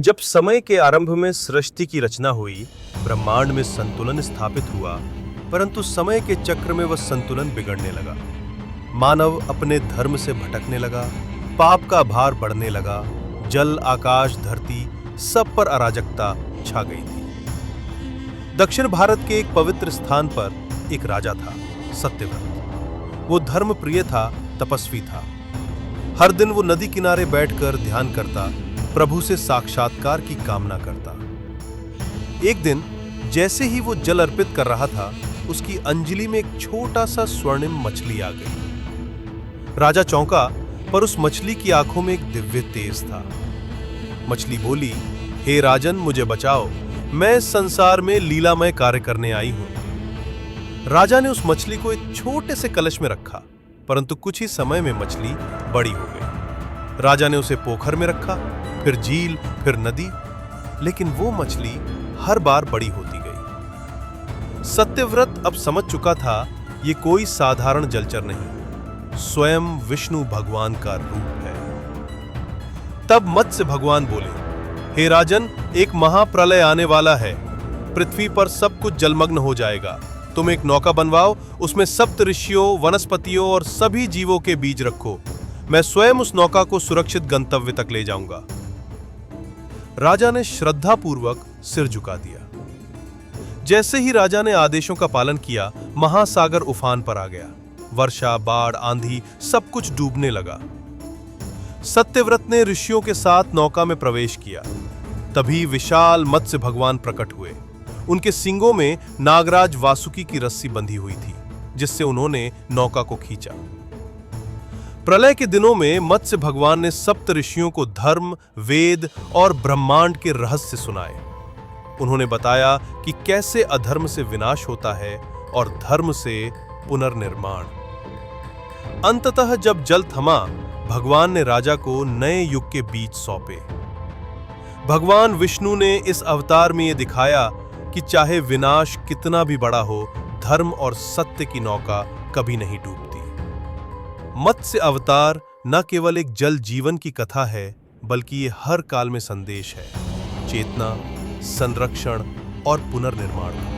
जब समय के आरंभ में सृष्टि की रचना हुई, ब्रह्मांड में संतुलन स्थापित हुआ, परंतु समय के चक्र में वह संतुलन बिगड़ने लगा। मानव अपने धर्म से भटकने लगा, पाप का भार बढ़ने लगा, जल, आकाश, धरती सब पर अराजकता छा गई थी। दक्षिण भारत के एक पवित्र स्थान पर एक राजा था, सत्यव्रत। वो धर्म प्रिय था, तपस्वी था। हर दिन वो नदी किनारे बैठकर ध्यान करता, प्रभु से साक्षात्कार की कामना करता। एक दिन जैसे ही वो जल अर्पित कर रहा था, उसकी अंजलि में एक छोटा सा स्वर्णिम मछली आ गई। राजा चौंका, पर उस मछली की आंखों में एक दिव्य तेज था। मछली बोली, हे राजन, मुझे बचाओ, मैं इस संसार में लीलामय कार्य करने आई हूं। राजा ने उस मछली को एक छोटे से कलश में रखा, परंतु कुछ ही समय में मछली बड़ी हो गई। राजा ने उसे पोखर में रखा, फिर झील, फिर नदी, लेकिन वो मछली हर बार बड़ी होती गई। सत्यव्रत अब समझ चुका था, ये कोई साधारण जलचर नहीं, स्वयं विष्णु भगवान का रूप है। तब मत्स्य भगवान बोले, हे राजन, एक महाप्रलय आने वाला है। पृथ्वी पर सब कुछ जलमग्न हो जाएगा। तुम एक नौका बनवाओ, उसमें सप्त ऋषियों, वनस्पतियों और सभी जीवों के बीज रखो। मैं स्वयं उस नौका को सुरक्षित गंतव्य तक ले जाऊंगा। राजा ने श्रद्धापूर्वक सिर झुका दिया। जैसे ही राजा ने आदेशों का पालन किया, महासागर उफान पर आ गया। वर्षा, बाढ़, आंधी सब कुछ डूबने लगा। सत्यव्रत ने ऋषियों के साथ नौका में प्रवेश किया। तभी विशाल मत्स्य भगवान प्रकट हुए। उनके सींगों में नागराज वासुकी की रस्सी बंधी हुई थी, जिससे उन्होंने नौका को खींचा। प्रलय के दिनों में मत्स्य भगवान ने सप्त ऋषियों को धर्म, वेद और ब्रह्मांड के रहस्य सुनाए। उन्होंने बताया कि कैसे अधर्म से विनाश होता है और धर्म से पुनर्निर्माण। अंततः जब जल थमा, भगवान ने राजा को नए युग के बीज सौंपे। भगवान विष्णु ने इस अवतार में यह दिखाया कि चाहे विनाश कितना भी बड़ा हो, धर्म और सत्य की नौका कभी नहीं डूबती। मत्स्य अवतार न केवल एक जल जीवन की कथा है, बल्कि ये हर काल में संदेश है, चेतना, संरक्षण और पुनर्निर्माण का।